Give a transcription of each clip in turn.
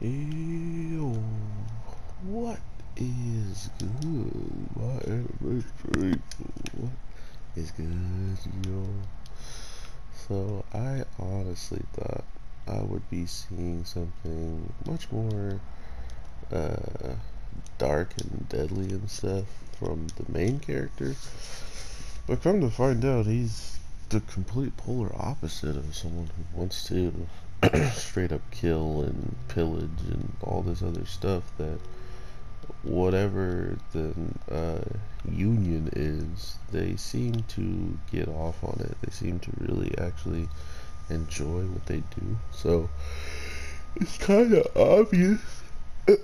Ew, what is good? My anniversary. What is good, yo? So I honestly thought I would be seeing something much more uh, dark and deadly and stuff from the main character, but come to find out, he's the complete polar opposite of someone who wants to straight up kill and pillage and all this other stuff. That whatever the union is, they seem to get off on it. They seem to really actually enjoy what they do. So it's kind of obvious.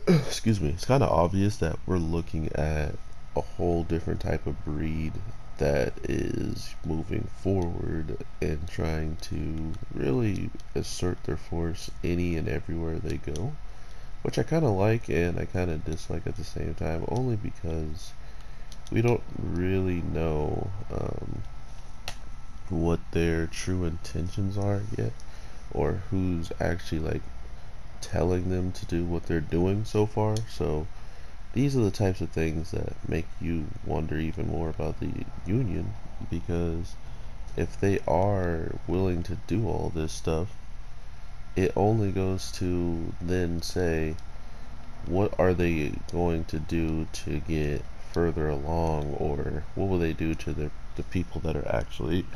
Excuse me. It's kind of obvious that we're looking at a whole different type of breed that is moving forward and trying to really assert their force any and everywhere they go, which I kind of like and I kind of dislike at the same time, only because we don't really know what their true intentions are yet, or who's actually like telling them to do what they're doing so far. So these are the types of things that make you wonder even more about the union, because if they are willing to do all this stuff, it only goes to then say, what are they going to do to get further along, or what will they do to the people that are actually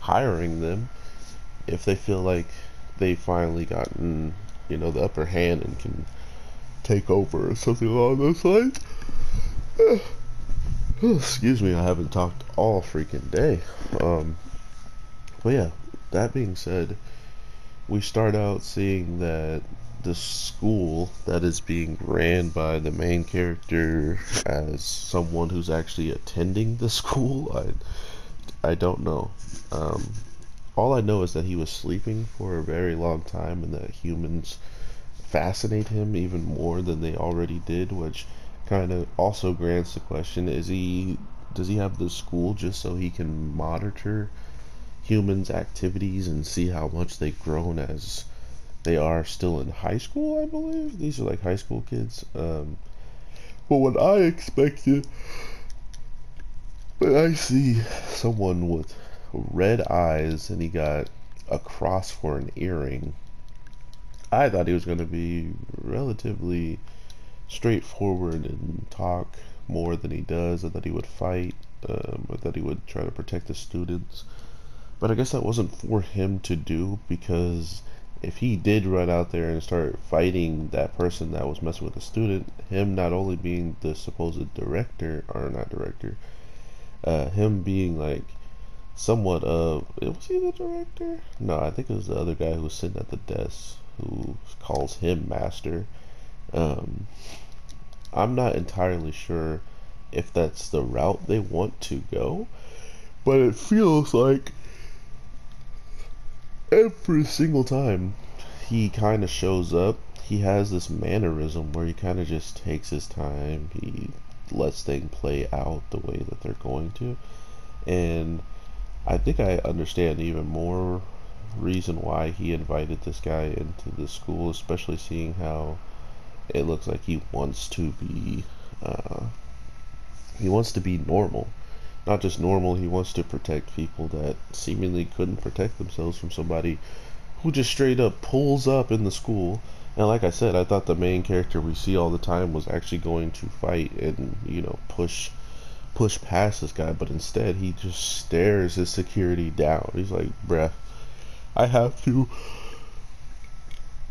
hiring them if they feel like they finally gotten, the upper hand and can take over or something along those lines. Excuse me, I haven't talked all freaking day. But yeah, that being said, we start out seeing that the school that is being ran by the main character as someone who's actually attending the school, I don't know. All I know is that he was sleeping for a very long time and that humans fascinate him even more than they already did, which kind of also grants the question, does he have the school just so he can monitor humans' activities and see how much they've grown as they are still in high school? I believe these are like high school kids. But what I expected, when I see someone with red eyes and he got a cross for an earring, I thought he was going to be relatively straightforward and talk more than he does, and that he would fight, or that he would try to protect the students. But I guess that wasn't for him to do, because if he did run out there and start fighting that person that was messing with the student, him not only being the supposed director, or not director, him being like somewhat of, was he the director? No, I think it was the other guy who was sitting at the desk who calls him master. Um, I'm not entirely sure if that's the route they want to go, but it feels like every single time he kind of shows up, he has this mannerism where he kind of just takes his time. He lets things play out the way that they're going to. And I think I understand even more reason why he invited this guy into the school, especially seeing how it looks like uh, he wants to be normal. Not just normal, he wants to protect people that seemingly couldn't protect themselves from somebody who just straight up pulls up in the school. And like I said, I thought the main character we see all the time was actually going to fight and, push past this guy, but instead he just stares his security down. He's like, bruh, I have to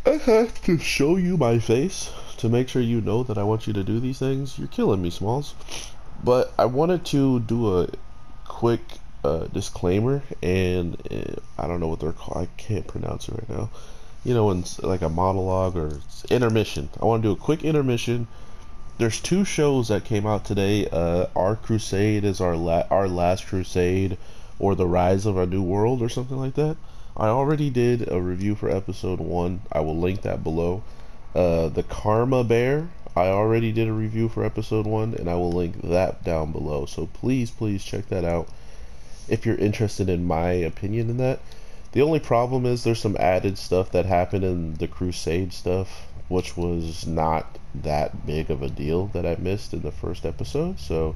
I have to show you my face to make sure you know that I want you to do these things. You're killing me, Smalls. But I wanted to do a quick disclaimer, and I don't know what they're called. I can't pronounce it right now. When it's like a monologue or intermission. I want to do a quick intermission. There's two shows that came out today. Our Crusade is our last crusade, or the Rise of a New World, or something like that. I already did a review for episode 1. I will link that below. The Karma Bear, I already did a review for episode 1, and I will link that down below. So please check that out if you're interested in my opinion in that. The only problem is there's some added stuff that happened in the Crusade stuff which was not that big of a deal that I missed in the first episode. So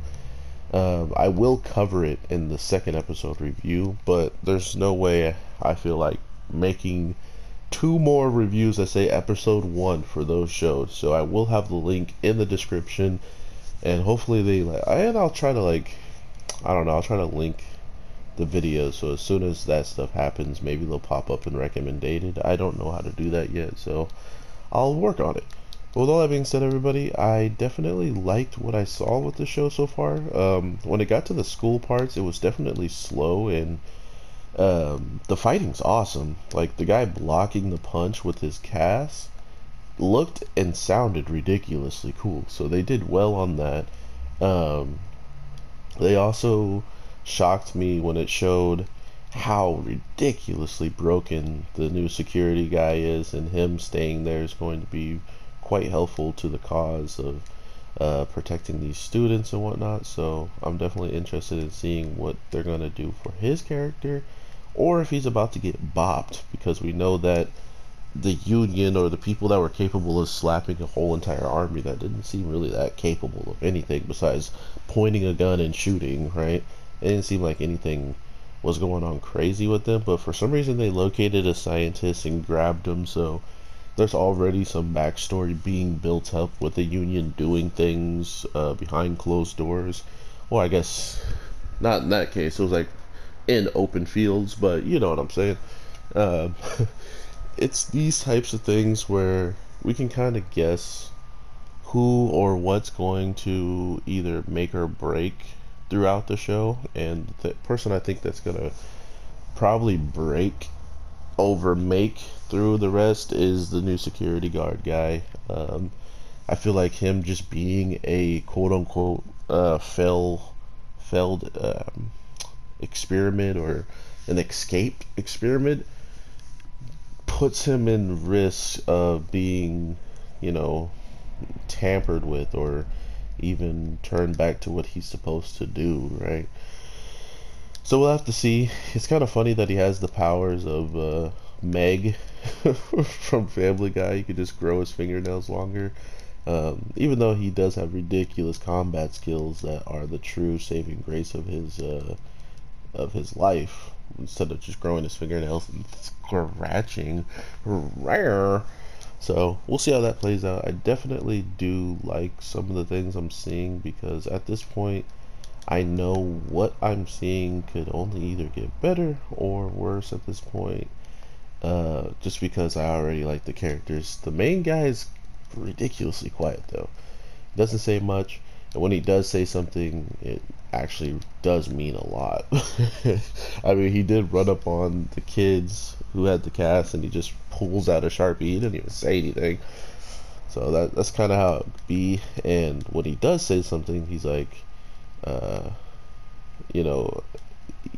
I will cover it in the second episode review, but there's no way I feel like making two more reviews that say episode 1 for those shows. So I will have the link in the description, and hopefully and I'll try to I don't know, I'll try to link the videos, so as soon as that stuff happens, maybe they'll pop up and recommended. I don't know how to do that yet, so I'll work on it. But with all that being said, everybody, I definitely liked what I saw with the show so far. When it got to the school parts, it was definitely slow, and the fighting's awesome. Like, the guy blocking the punch with his cast looked and sounded ridiculously cool, so they did well on that. Um, they also shocked me when it showed how ridiculously broken the new security guy is, and him staying there is going to be quite helpful to the cause of protecting these students and whatnot. So I'm definitely interested in seeing what they're going to do for his character, or if he's about to get bopped, because we know that the Union, or the people that were capable of slapping a whole entire army that didn't seem really that capable of anything besides pointing a gun and shooting, right? It didn't seem like anything was going on crazy with them, but for some reason they located a scientist and grabbed him, so there's already some backstory being built up with the Union doing things behind closed doors. Well, I guess not in that case, it was like in open fields, but you know what I'm saying. Um, it's these types of things where we can kind of guess who or what's going to either make or break throughout the show, and the person I think that's gonna probably break over make through the rest is the new security guard guy. I feel like him just being a quote unquote failed experiment, or an escaped experiment, puts him in risk of being, you know, tampered with, or even turned back to what he's supposed to do, right? So we'll have to see. It's kind of funny that he has the powers of Meg from Family Guy. He could just grow his fingernails longer. Even though he does have ridiculous combat skills that are the true saving grace of his life, instead of just growing his fingernails and scratching. Rare. So we'll see how that plays out. I definitely do like some of the things I'm seeing, because at this point I know what I'm seeing could only either get better or worse at this point. Just because I already like the characters. The main guy is ridiculously quiet though. He doesn't say much, and when he does say something, it actually does mean a lot. I mean, he did run up on the kids who had the cast, and he just pulls out a Sharpie. He didn't even say anything. So that's kind of how it be. And when he does say something, he's like, uh, you know,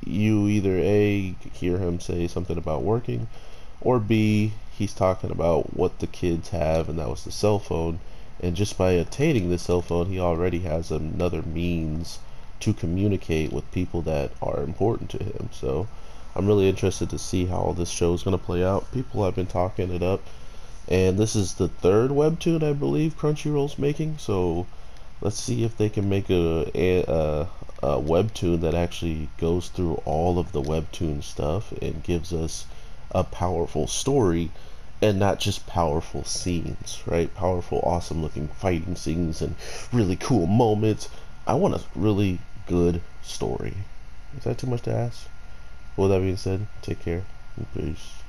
you either A, hear him say something about working, or B, he's talking about what the kids have, and that was the cell phone. And just by obtaining the cell phone, he already has another means to communicate with people that are important to him. So I'm really interested to see how all this show is going to play out. People have been talking it up, and this is the third webtoon I believe Crunchyroll's making. So let's see if they can make a webtoon that actually goes through all of the webtoon stuff and gives us a powerful story, and not just powerful scenes, right? Powerful, awesome looking fighting scenes and really cool moments. I want a really good story. Is that too much to ask? With that being said, take care and peace.